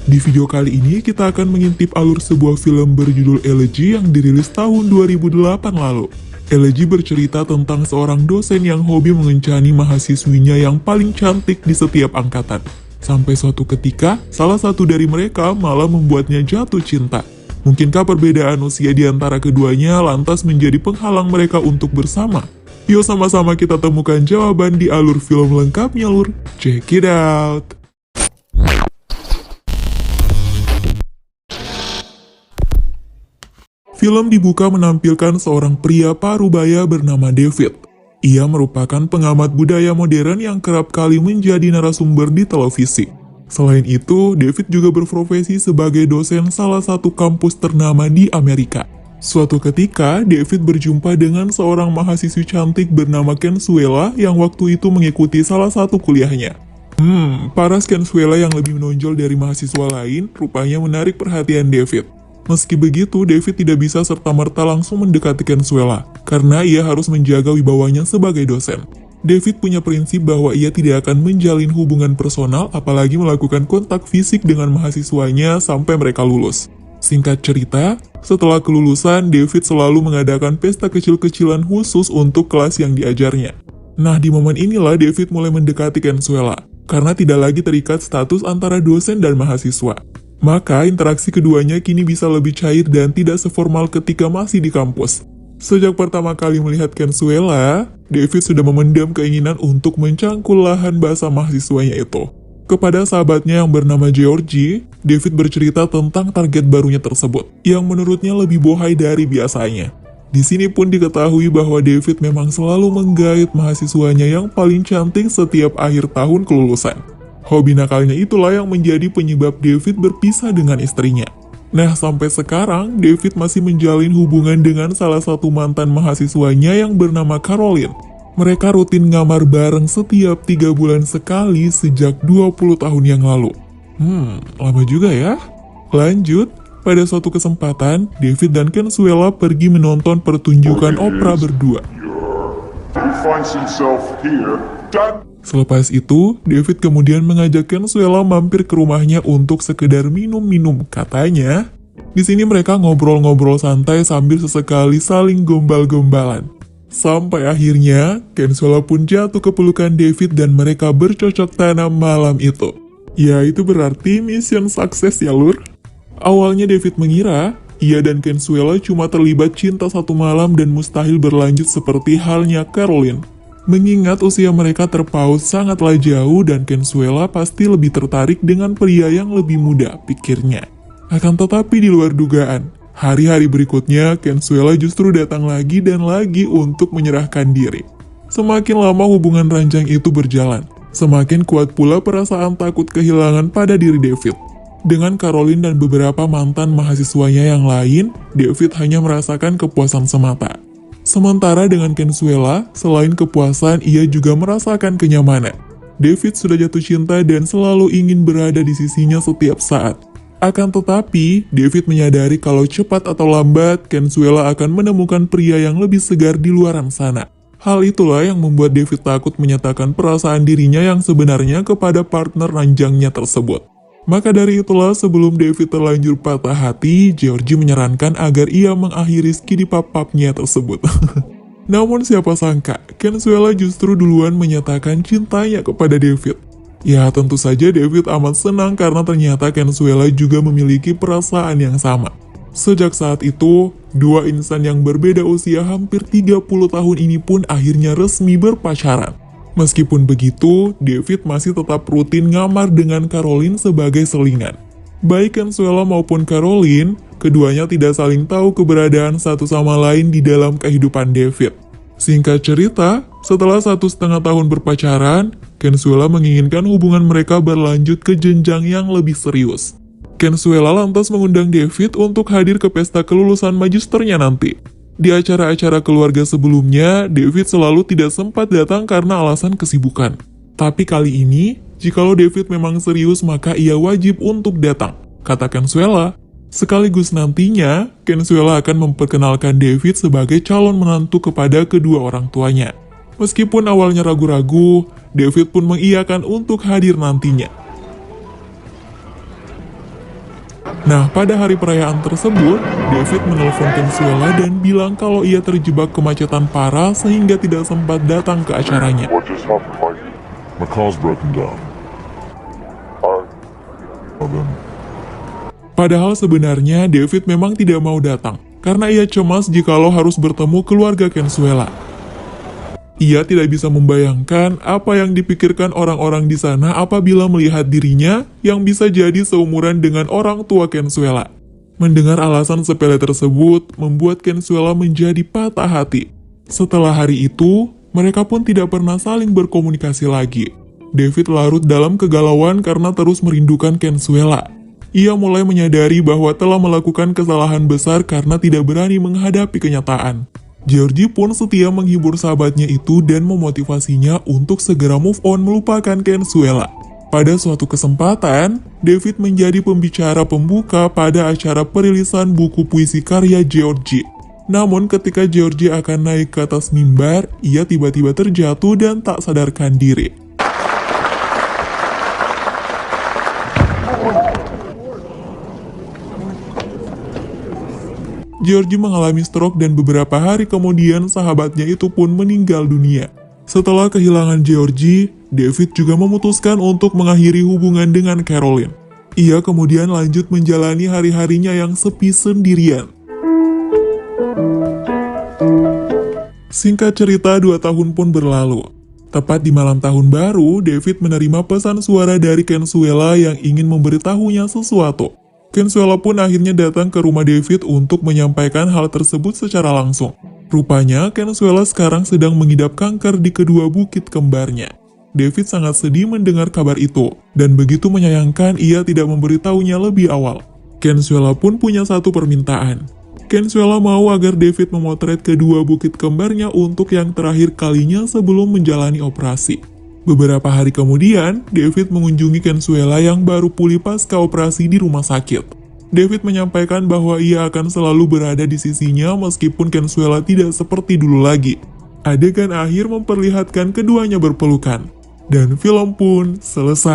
Di video kali ini kita akan mengintip alur sebuah film berjudul Elegy yang dirilis tahun 2008 lalu. Elegy bercerita tentang seorang dosen yang hobi mengencani mahasiswinya yang paling cantik di setiap angkatan. Sampai suatu ketika, salah satu dari mereka malah membuatnya jatuh cinta. Mungkinkah perbedaan usia di antara keduanya lantas menjadi penghalang mereka untuk bersama? Yuk sama-sama kita temukan jawaban di alur film lengkapnya lur. Check it out! Film dibuka menampilkan seorang pria parubaya bernama David. Ia merupakan pengamat budaya modern yang kerap kali menjadi narasumber di televisi. Selain itu, David juga berprofesi sebagai dosen salah satu kampus ternama di Amerika. Suatu ketika, David berjumpa dengan seorang mahasiswi cantik bernama Consuela yang waktu itu mengikuti salah satu kuliahnya. Paras Consuela yang lebih menonjol dari mahasiswa lain rupanya menarik perhatian David. Meski begitu, David tidak bisa serta-merta langsung mendekati Consuela, karena ia harus menjaga wibawanya sebagai dosen. David punya prinsip bahwa ia tidak akan menjalin hubungan personal, apalagi melakukan kontak fisik dengan mahasiswanya sampai mereka lulus. Singkat cerita, setelah kelulusan, David selalu mengadakan pesta kecil-kecilan khusus untuk kelas yang diajarnya. Nah, di momen inilah David mulai mendekati Consuela, karena tidak lagi terikat status antara dosen dan mahasiswa. Maka interaksi keduanya kini bisa lebih cair dan tidak seformal ketika masih di kampus. Sejak pertama kali melihat Consuela, David sudah memendam keinginan untuk mencangkul lahan bahasa mahasiswanya itu. Kepada sahabatnya yang bernama Georgie, David bercerita tentang target barunya tersebut, yang menurutnya lebih bohai dari biasanya. Di sini pun diketahui bahwa David memang selalu menggait mahasiswanya yang paling cantik setiap akhir tahun kelulusan. Hobi nakalnya itulah yang menjadi penyebab David berpisah dengan istrinya. Nah, sampai sekarang, David masih menjalin hubungan dengan salah satu mantan mahasiswanya yang bernama Caroline. Mereka rutin ngamar bareng setiap 3 bulan sekali sejak 20 tahun yang lalu. Lama juga ya? Lanjut, pada suatu kesempatan, David dan Consuela pergi menonton pertunjukan opera berdua. Selepas itu, David kemudian mengajak Consuela mampir ke rumahnya untuk sekedar minum-minum. Katanya, di sini mereka ngobrol-ngobrol santai sambil sesekali saling gombal-gombalan. Sampai akhirnya, Consuela pun jatuh ke pelukan David dan mereka bercocok tanam malam itu. Ya, itu berarti mission sukses ya lur. Awalnya David mengira, ia dan Consuela cuma terlibat cinta satu malam dan mustahil berlanjut seperti halnya Caroline. Mengingat usia mereka terpaut sangatlah jauh dan Consuela pasti lebih tertarik dengan pria yang lebih muda, pikirnya. Akan tetapi di luar dugaan, hari-hari berikutnya Consuela justru datang lagi dan lagi untuk menyerahkan diri. Semakin lama hubungan ranjang itu berjalan, semakin kuat pula perasaan takut kehilangan pada diri David. Dengan Caroline dan beberapa mantan mahasiswanya yang lain, David hanya merasakan kepuasan semata. Sementara dengan Consuela, selain kepuasan, ia juga merasakan kenyamanan. David sudah jatuh cinta dan selalu ingin berada di sisinya setiap saat. Akan tetapi, David menyadari kalau cepat atau lambat, Consuela akan menemukan pria yang lebih segar di luaran sana. Hal itulah yang membuat David takut menyatakan perasaan dirinya yang sebenarnya kepada partner ranjangnya tersebut. Maka dari itulah sebelum David terlanjur patah hati, Georgie menyarankan agar ia mengakhiri skidi pap-papnya tersebut. Namun siapa sangka, Consuela justru duluan menyatakan cintanya kepada David. Ya tentu saja David amat senang karena ternyata Consuela juga memiliki perasaan yang sama. Sejak saat itu, dua insan yang berbeda usia hampir 30 tahun ini pun akhirnya resmi berpacaran. Meskipun begitu, David masih tetap rutin ngamar dengan Caroline sebagai selingan. Baik Consuela maupun Caroline, keduanya tidak saling tahu keberadaan satu sama lain di dalam kehidupan David. Singkat cerita, setelah 1,5 tahun berpacaran, Consuela menginginkan hubungan mereka berlanjut ke jenjang yang lebih serius. Consuela lantas mengundang David untuk hadir ke pesta kelulusan magisternya nanti. Di acara-acara keluarga sebelumnya, David selalu tidak sempat datang karena alasan kesibukan. Tapi kali ini, jikalau David memang serius maka ia wajib untuk datang, kata Consuela. Sekaligus nantinya, Consuela akan memperkenalkan David sebagai calon menantu kepada kedua orang tuanya. Meskipun awalnya ragu-ragu, David pun mengiyakan untuk hadir nantinya. Nah, pada hari perayaan tersebut, David menelpon Consuela dan bilang kalau ia terjebak kemacetan parah sehingga tidak sempat datang ke acaranya. What just happened? My car's broken down. Padahal sebenarnya David memang tidak mau datang, karena ia cemas jikalau harus bertemu keluarga Consuela. Ia tidak bisa membayangkan apa yang dipikirkan orang-orang di sana apabila melihat dirinya yang bisa jadi seumuran dengan orang tua Consuela. Mendengar alasan sepele tersebut membuat Consuela menjadi patah hati. Setelah hari itu, mereka pun tidak pernah saling berkomunikasi lagi. David larut dalam kegalauan karena terus merindukan Consuela. Ia mulai menyadari bahwa telah melakukan kesalahan besar karena tidak berani menghadapi kenyataan. Georgie pun setia menghibur sahabatnya itu dan memotivasinya untuk segera move on melupakan Consuela. Pada suatu kesempatan, David menjadi pembicara pembuka pada acara perilisan buku puisi karya Georgie. Namun ketika Georgie akan naik ke atas mimbar, ia tiba-tiba terjatuh dan tak sadarkan diri. Georgie mengalami stroke dan beberapa hari kemudian sahabatnya itu pun meninggal dunia. Setelah kehilangan Georgie, David juga memutuskan untuk mengakhiri hubungan dengan Caroline. Ia kemudian lanjut menjalani hari-harinya yang sepi sendirian. Singkat cerita, 2 tahun pun berlalu. Tepat di malam tahun baru, David menerima pesan suara dari Consuela yang ingin memberitahunya sesuatu. Consuela pun akhirnya datang ke rumah David untuk menyampaikan hal tersebut secara langsung. Rupanya, Consuela sekarang sedang mengidap kanker di kedua bukit kembarnya. David sangat sedih mendengar kabar itu, dan begitu menyayangkan ia tidak memberitahunya lebih awal. Consuela pun punya satu permintaan. Consuela mau agar David memotret kedua bukit kembarnya untuk yang terakhir kalinya sebelum menjalani operasi. Beberapa hari kemudian, David mengunjungi Consuela yang baru pulih pasca operasi di rumah sakit. David menyampaikan bahwa ia akan selalu berada di sisinya meskipun Consuela tidak seperti dulu lagi. Adegan akhir memperlihatkan keduanya berpelukan. Dan film pun selesai.